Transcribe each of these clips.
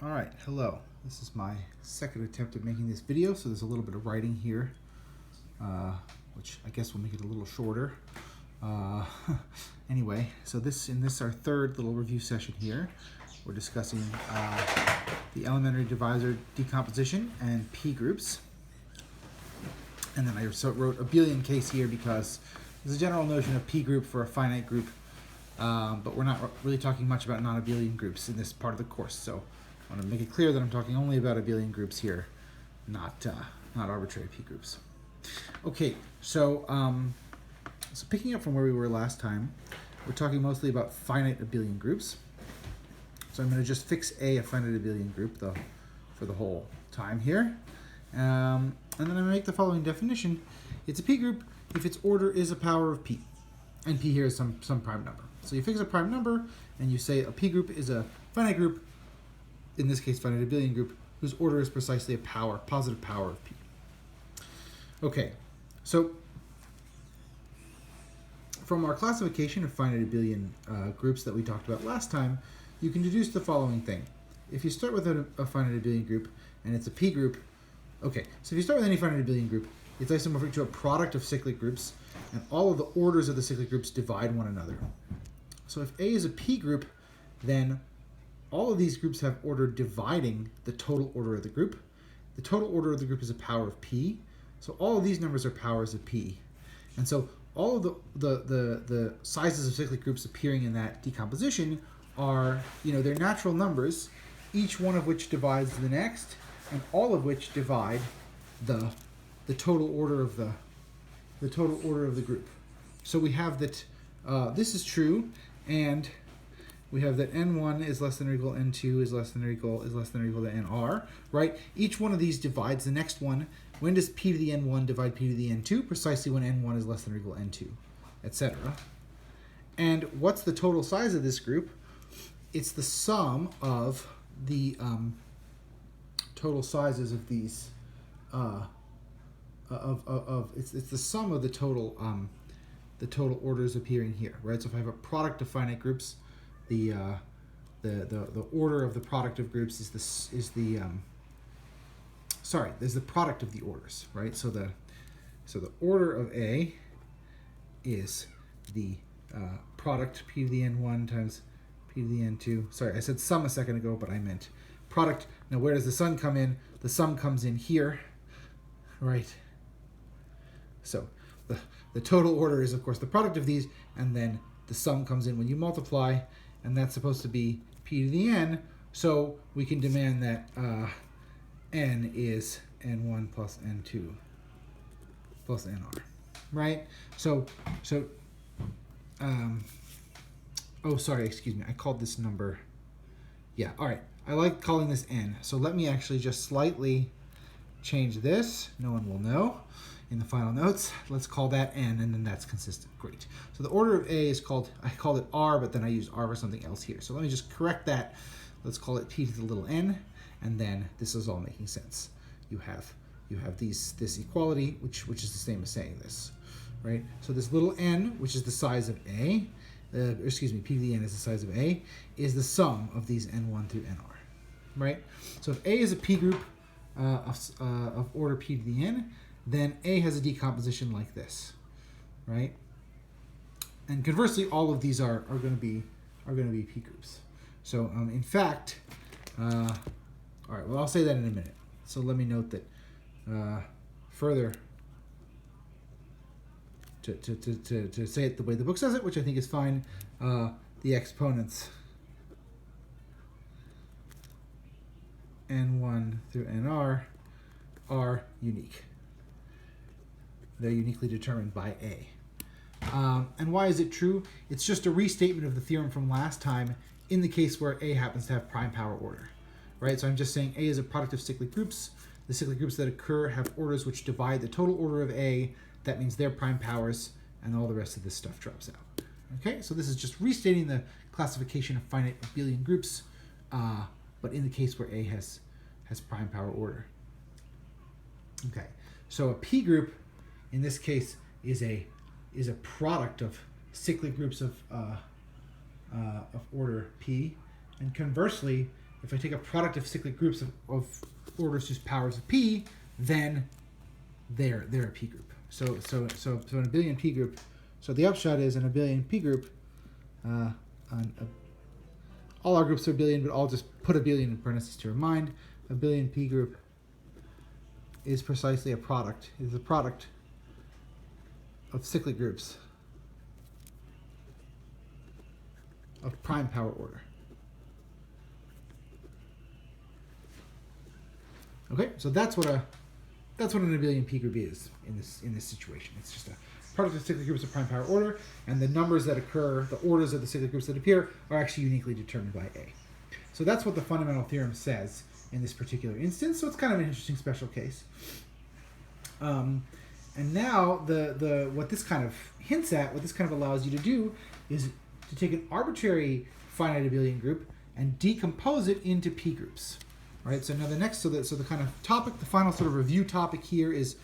Alright, hello. This is my second attempt at making this video, so there's a little bit of writing here, which I guess will make it a little shorter. Anyway, so in this our third little review session here. We're discussing the elementary divisor decomposition and P groups. And then I wrote a abelian case here because there's a general notion of P group for a finite group, but we're not really talking much about non-abelian groups in this part of the course. So I want to make it clear that I'm talking only about abelian groups here, not arbitrary P groups. Okay, so picking up from where we were last time, we're talking mostly about finite abelian groups. So I'm going to just fix a finite abelian group for the whole time here. And then I'm going to make the following definition. It's a P group if its order is a power of P. And P here is some prime number. So you fix a prime number and you say a P group is a finite group, in this case finite abelian group, whose order is precisely a positive power of P. Okay, so from our classification of finite abelian groups that we talked about last time, you can deduce the following thing. If you start with a finite abelian group and it's a P group, okay, so if you start with any finite abelian group, it's isomorphic to a product of cyclic groups, and all of the orders of the cyclic groups divide one another. So if A is a P group, then all of these groups have order dividing the total order of the group. The total order of the group is a power of P, so all of these numbers are powers of P. And so all of the sizes of cyclic groups appearing in that decomposition are, they're natural numbers, each one of which divides the next, and all of which divide the total order of the group. So we have that this is true, and we have that n1 is less than or equal, n2 is less than or equal to nr, right? Each one of these divides the next one. When does p to the n1 divide p to the n2? Precisely when n1 is less than or equal to n2, etc. And what's the total size of this group? It's the sum of the total sizes of these. It's the sum of the total orders appearing here, right? So if I have a product of finite groups, the order of the product of groups is the product of the orders, right? So the order of A is the product p to the n1 times p to the n2. Sorry, I said sum a second ago, but I meant product. Now where does the sum come in? The sum comes in here, right? So the total order is, of course, the product of these, and then the sum comes in when you multiply, and that's supposed to be p to the n, so we can demand that n is n1 plus n2 plus nr, right? Oh, sorry, excuse me, I called this number, all right, I like calling this n, so let me actually just slightly change this, no one will know in the final notes. Let's call that n, and then that's consistent. Great. So the order of A is I called it r, but then I used r for something else here. So let me just correct that. Let's call it p to the little n, and then this is all making sense. You have this equality, which is the same as saying this, right? So this little n, which is the size of A, p to the n is the size of A, is the sum of these n1 through nr, right? So if A is a P group of order p to the n, then A has a decomposition like this, right? And conversely, all of these are going to be P groups. So in fact, all right. Well, I'll say that in a minute. So let me note that further to say it the way the book says it, which I think is fine. The exponents n1 through nr are unique. They're uniquely determined by A. And why is it true? It's just a restatement of the theorem from last time in the case where A happens to have prime power order, right? So I'm just saying A is a product of cyclic groups. The cyclic groups that occur have orders which divide the total order of A. That means their prime powers, and all the rest of this stuff drops out. Okay, so this is just restating the classification of finite abelian groups, but in the case where A has prime power order. Okay, so a P group in this case is a product of cyclic groups of order P, and conversely, if I take a product of cyclic groups of orders whose powers of p, then they're a p group. So in a abelian p group, so the upshot is in a abelian p group, all our groups are abelian, but I'll just put abelian in parentheses to remind. A abelian p group is precisely a product. It is a product of cyclic groups of prime power order. Okay, so that's what an abelian p group is in this situation. It's just a product of cyclic groups of prime power order, and the numbers that occur, the orders of the cyclic groups that appear, are actually uniquely determined by A. So that's what the fundamental theorem says in this particular instance. So it's kind of an interesting special case. And now what this kind of hints at, what this kind of allows you to do, is to take an arbitrary finite abelian group and decompose it into p groups. Right. So now the next, so the kind of topic, the final sort of review topic here is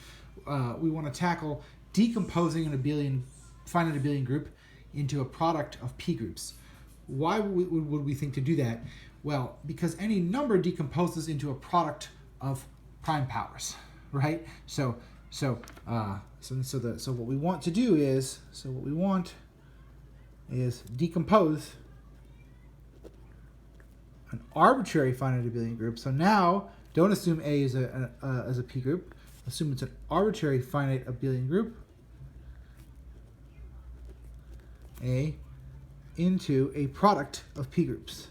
we want to tackle decomposing an finite abelian group into a product of p groups. Why would we think to do that? Well, because any number decomposes into a product of prime powers, right? So what we want to do is, decompose an arbitrary finite abelian group. So now, don't assume A is a p group. Assume it's an arbitrary finite abelian group, A, into a product of p groups.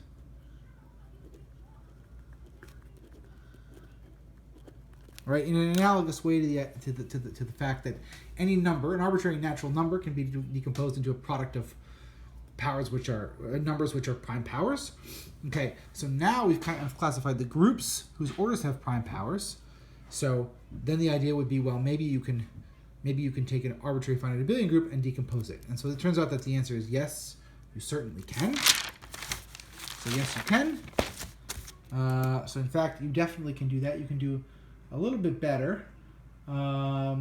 Right, in an analogous way to the fact that any number, an arbitrary natural number, can be decomposed into a product of powers which are numbers which are prime powers. Okay, so now we've kind of classified the groups whose orders have prime powers. So then the idea would be, well, maybe you can take an arbitrary finite abelian group and decompose it. And so it turns out that the answer is yes, you certainly can. So yes, you can. So in fact, you definitely can do that. You can do a little bit better. Yeah,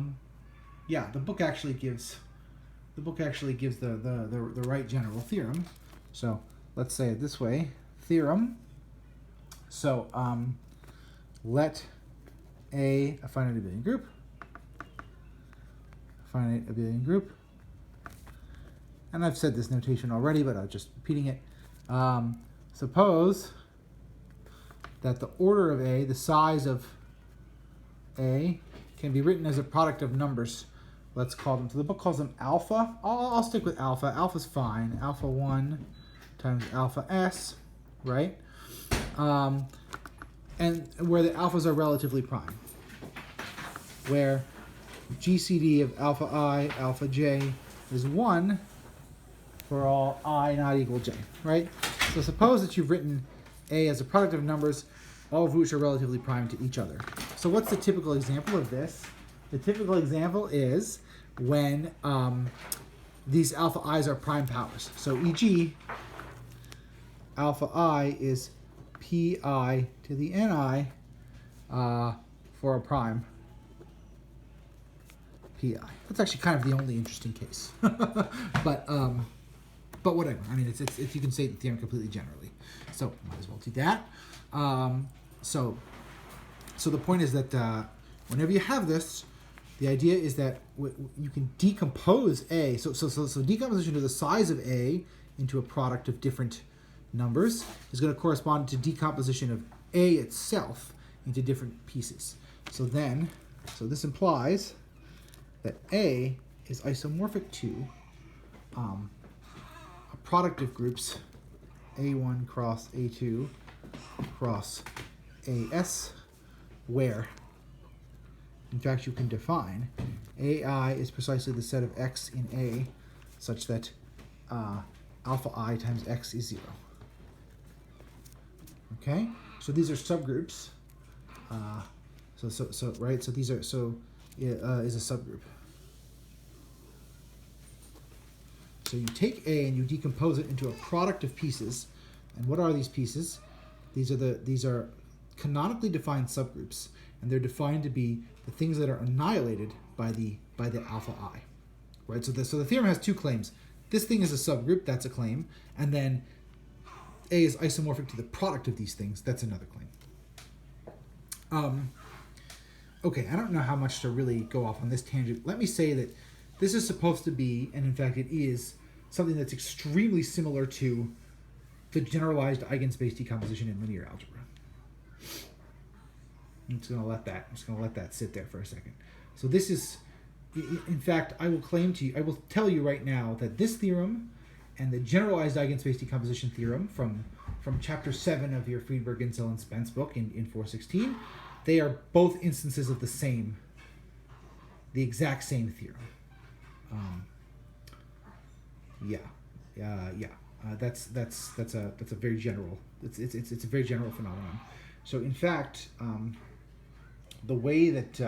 the book actually gives the right general theorem. So let's say it this way: theorem. So let a finite abelian group, and I've said this notation already, but I'm just repeating it. Suppose that the order of A, the size of A, can be written as a product of numbers. Let's call them, so the book calls them alpha. I'll stick with alpha. Alpha's fine. Alpha 1 times alpha s, right? And where the alphas are relatively prime. Where GCD of alpha I, alpha j is 1 for all I not equal j, right? So suppose that you've written A as a product of numbers, all of which are relatively prime to each other. So what's the typical example of this? The typical example is when these alpha i's are prime powers. So e.g., alpha I is pi to the ni for a prime pi. That's actually kind of the only interesting case. But whatever. I mean, it's you can say the theorem completely generally. So might as well do that. So the point is that whenever you have this, the idea is that you can decompose A. So decomposition of the size of A into a product of different numbers is going to correspond to decomposition of A itself into different pieces. So this implies that A is isomorphic to a product of groups A1 cross A2 cross AS, where in fact you can define AI is precisely the set of X in A such that alpha I times X is 0. Okay, so these are subgroups. Right. So these are is a subgroup. So you take A and you decompose it into a product of pieces. And what are these pieces? These are canonically defined subgroups, and they're defined to be the things that are annihilated by the alpha I. Right. So the theorem has two claims. This thing is a subgroup, that's a claim, and then A is isomorphic to the product of these things, that's another claim. Okay, I don't know how much to really go off on this tangent. Let me say that this is supposed to be, and in fact it is, something that's extremely similar to the generalized eigenspace decomposition in linear algebra. I'm just gonna let that sit there for a second. So this is, in fact, I will tell you right now that this theorem and the generalized eigenspace decomposition theorem from chapter 7 of your Friedberg, Insel, and Spence book in 416, they are both instances of the exact same theorem. That's a very general. It's a very general phenomenon. So in fact, the way that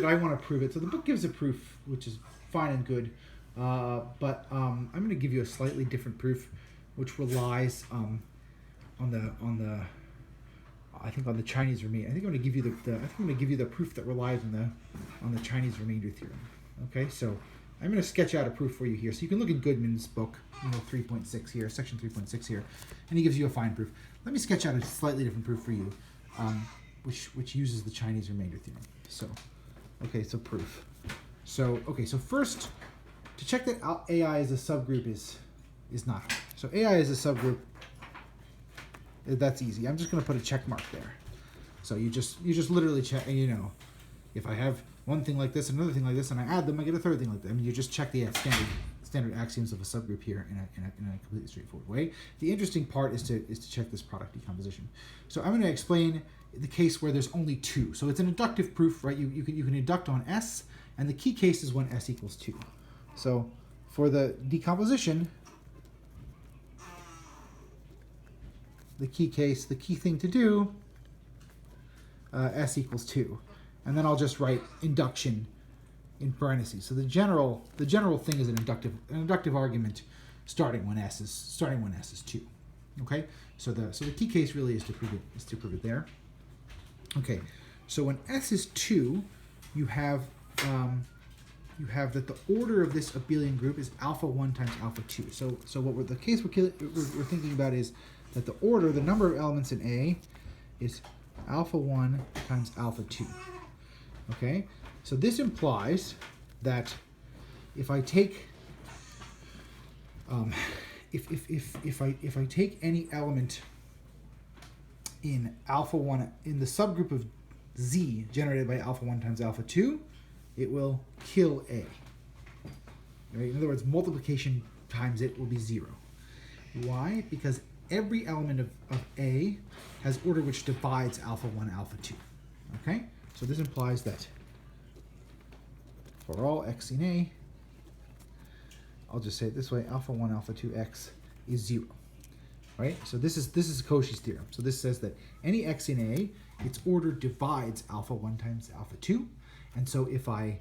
I want to prove it. So the book gives a proof, which is fine and good, but I'm going to give you a slightly different proof, which relies on the Chinese remainder. I think I'm going to give you the proof that relies on the Chinese remainder theorem. Okay, so I'm going to sketch out a proof for you here. So you can look at Goodman's book, 3.6 here, section 3.6 here, and he gives you a fine proof. Let me sketch out a slightly different proof for you, which uses the Chinese remainder theorem. So, okay, so proof. So first, to check that AI as a subgroup is not hard. So AI is a subgroup. That's easy. I'm just going to put a check mark there. So you just literally check, if I have one thing like this, another thing like this, and I add them, I get a third thing like that. I mean, you just check the standard axioms of a subgroup here in a completely straightforward way. The interesting part is to check this product decomposition. So I'm going to explain the case where there's only two. So it's an inductive proof, right? You can induct on S, and the key case is when S equals 2. So for the decomposition, the key thing to do, S equals 2. And then I'll just write induction in parentheses. So the general thing is an inductive argument starting when S is 2. Okay? So the key case really is to prove it there. Okay. So when S is 2, you have that the order of this abelian group is alpha 1 times alpha 2. So the case we're thinking about is that the number of elements in A is alpha 1 times alpha 2. Okay? So this implies that if I take if I take any element in alpha 1 in the subgroup of Z generated by alpha 1 times alpha 2, it will kill A. Right? In other words, multiplication times it will be 0. Why? Because every element of A has order which divides alpha 1, alpha 2. Okay? So this implies that for all x in A, I'll just say it this way, alpha 1, alpha 2, x is 0. Right? So this is Cauchy's theorem. So this says that any x in A, its order divides alpha 1 times alpha 2. And so if I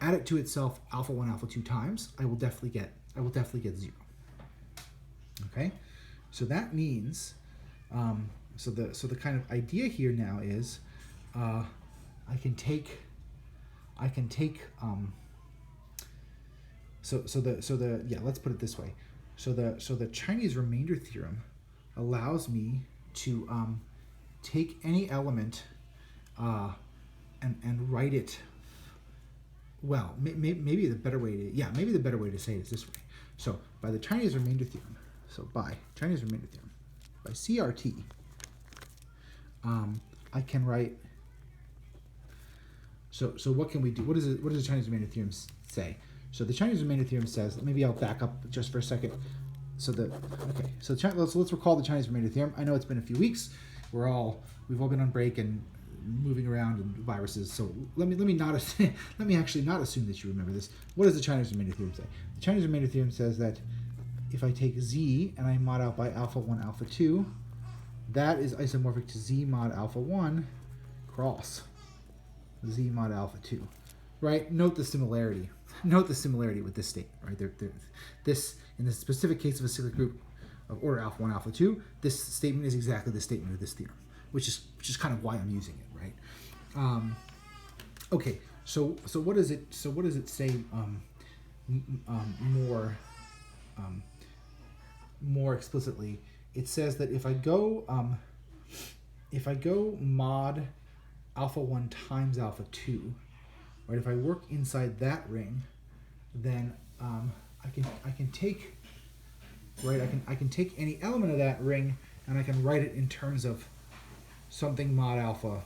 add it to itself alpha 1, alpha 2 times, I will definitely get 0. Okay? So that means so the kind of idea here now is I can take let's put it this way. So the Chinese remainder theorem allows me to take any element and write it. Well, maybe the better way to say it is this way. So by the Chinese remainder theorem, by CRT, I can write. So what can we do? What does the Chinese remainder theorem say? So the Chinese remainder theorem says. Maybe I'll back up just for a second. Let's recall the Chinese remainder theorem. I know it's been a few weeks. We've all been on break and moving around and viruses. So let me actually not assume that you remember this. What does the Chinese remainder theorem say? The Chinese remainder theorem says that if I take Z and I mod out by alpha 1, alpha 2, that is isomorphic to Z mod alpha 1 cross Z mod alpha 2. Right? Note the similarity. Note the similarity with this statement. Right? This in the specific case of a cyclic group of order alpha 1, alpha 2, this statement is exactly the statement of this theorem, which is kind of why I'm using it, right? Okay, so what does it more explicitly, it says that if I go mod alpha 1 times alpha 2, right? If I work inside that ring, then I can take, right? I can take any element of that ring and I can write it in terms of something mod alpha.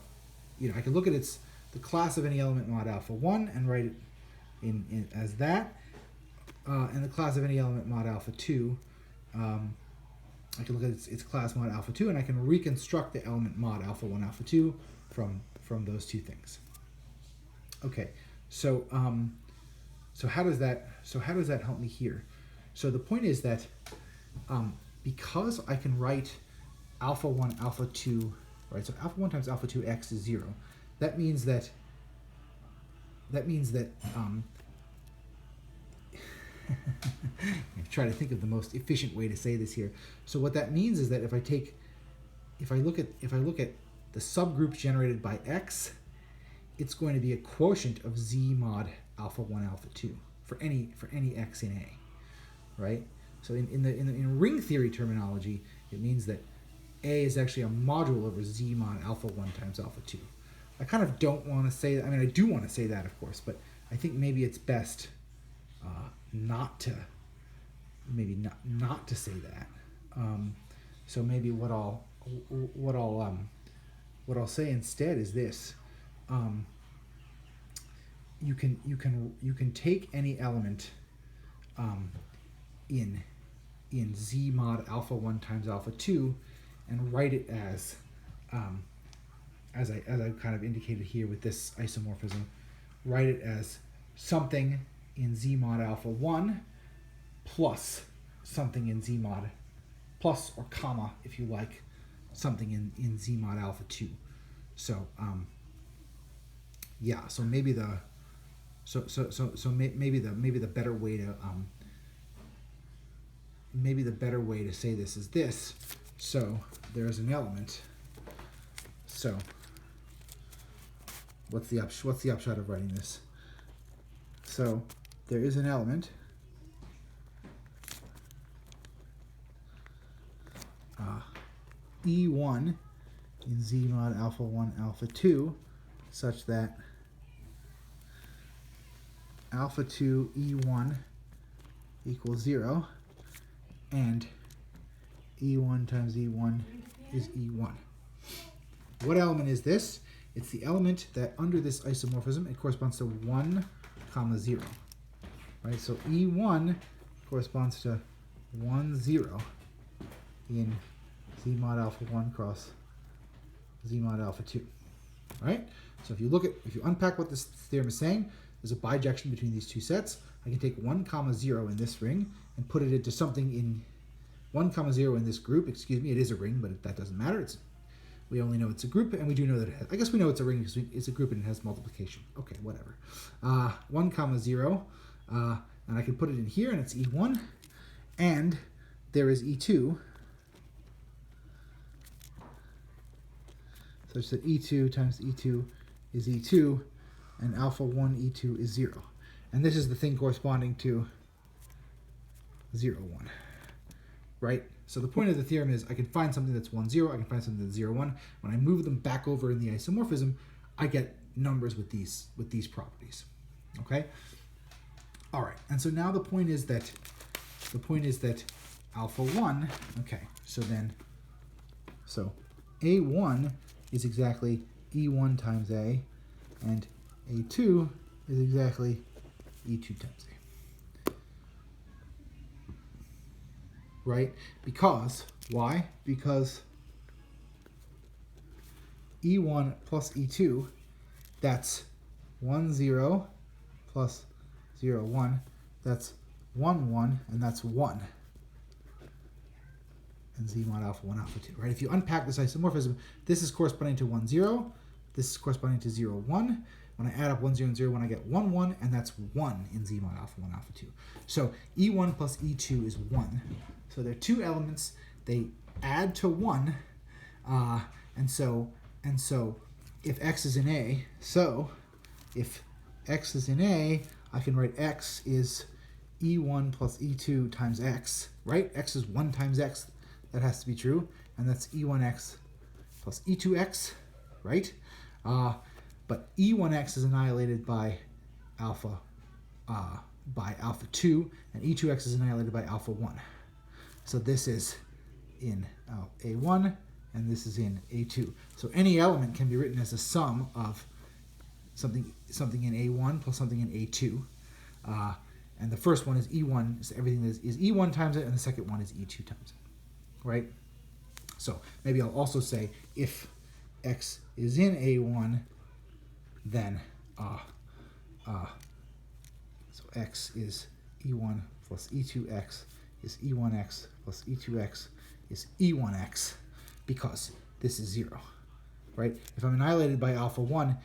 You know, I can look at the class of any element mod alpha 1 and write it in as that, and the class of any element mod alpha 2. I can look at its class mod alpha 2, and I can reconstruct the element mod alpha 1 alpha 2 from those two things. Okay, so how does that help me here? So the point is that because I can write alpha 1 alpha 2, right? So alpha 1 times alpha 2 x is 0. That means that I'm trying to think of the most efficient way to say this here. So what that means is that if I look at the subgroup generated by x, it's going to be a quotient of z mod alpha 1 alpha 2 for any x in A, right? So in ring theory terminology, it means that A is actually a module over z mod alpha 1 times alpha 2. I kind of don't want to say that. I mean, I do want to say that, of course, but I think maybe it's best not to say that. So maybe what I'll say instead is this: you can take any element in z mod alpha 1 times alpha 2 and write it as I kind of indicated here with this isomorphism, write it as something in z mod alpha 1 plus something in z mod, plus or comma, if you like, something in z mod alpha 2. So yeah, so maybe the better way to say this is this. So there's an element. So what's the upshot of writing this? So there is an element E1 in z mod alpha 1 alpha 2 such that alpha 2 E1 equals 0 and E1 times E1 is E1. What element is this? It's the element that under this isomorphism, it corresponds to 1, 0. Right? So E1 corresponds to 1, 0 in z mod alpha 1 cross z mod alpha 2. Right? So if you unpack what this theorem is saying, there's a bijection between these two sets. I can take 1, 0 in this ring and put it into something in 1, 0 in this group. Excuse me, it is a ring, but that doesn't matter. We only know it's a group, and we do know that it has, I guess we know it's a ring because it's a group and it has multiplication. Okay, whatever. 1, 0, and I can put it in here, and it's E1, and there is E2, such that E2 times E2 is E2, and alpha 1 E2 is 0. And this is the thing corresponding to 0, 1, right? So the point of the theorem is I can find something that's 1, 0, I can find something that's 0, 1. When I move them back over in the isomorphism, I get numbers with these properties. Okay? All right. And so now the point is that alpha 1, okay, so A1 is exactly E1 times A, and A2 is exactly E2 times A. Right? Because, why? Because E1 plus E2, that's 1, 0 plus 0, 1. That's 1, 1, and that's 1. And z mod alpha 1 alpha 2, right? If you unpack this isomorphism, this is corresponding to 1, 0. This is corresponding to 0, 1. When I add up 1, 0, and 0, 1, I get 1, 1, and that's 1 in z mod alpha 1 alpha 2. So E1 plus E2 is 1. So they're two elements. They add to 1. And so if x is in A, so if x is in A, I can write x is E1 plus E2 times X, right? X is 1 times X. That has to be true. And that's E1X plus E2X, right? But E1X is annihilated by alpha 2, and E2X is annihilated by alpha 1. So this is in A1, and this is in A2. So any element can be written as a sum of something in A1 plus something in A2. And the first one is E1, so everything is E1 times it, and the second one is E2 times it, right? So maybe I'll also say if X is in A1, then so X is E1 plus E2X is E1X plus E2X is E1X, because this is 0, right? If I'm annihilated by alpha 1,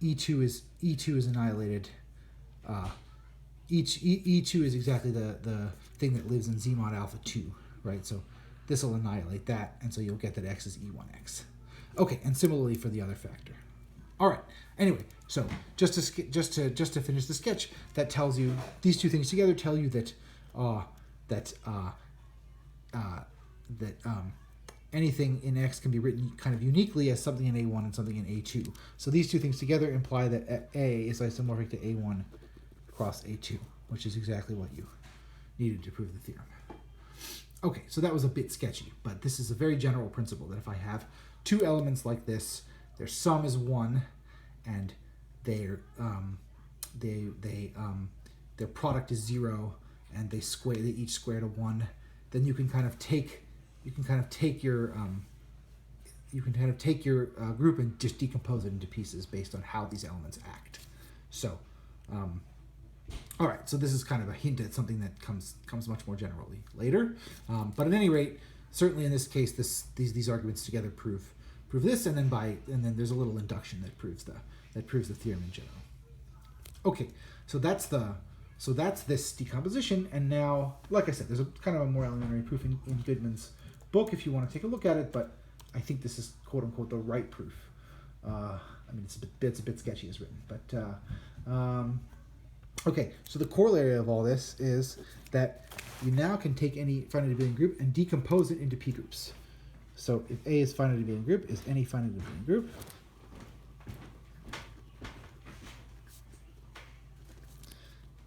E2 is annihilated. E2 is exactly the thing that lives in Z mod alpha 2, right? So this will annihilate that, and so you'll get that X is E1X. Okay, and similarly for the other factor. All right. Anyway, so just to finish the sketch, that tells you these two things together tell you that anything in X can be written kind of uniquely as something in A1 and something in A2. So these two things together imply that A is isomorphic to A1 cross A2, which is exactly what you needed to prove the theorem. Okay, so that was a bit sketchy, but this is a very general principle that if I have two elements like this, their sum is 1, and their product is 0, and they each square to 1, then you can kind of take your group and just decompose it into pieces based on how these elements act. So, all right. So this is kind of a hint at something that comes much more generally later. But at any rate, certainly in this case, these arguments together prove this, and then there's a little induction that proves the theorem in general. Okay. So that's this decomposition, and now, like I said, there's a kind of a more elementary proof in Goodman's book if you want to take a look at it, but I think this is quote unquote the right proof. I mean, it's a bit sketchy as written, but okay. So the corollary of all this is that you now can take any finite abelian group and decompose it into p groups. So if A is finite abelian group, is any finite abelian group.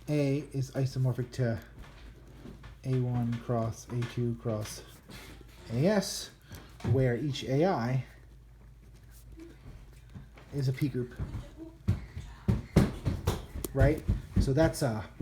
A is isomorphic to A1 cross A2 cross AS, where each AI is a p group, right? So that's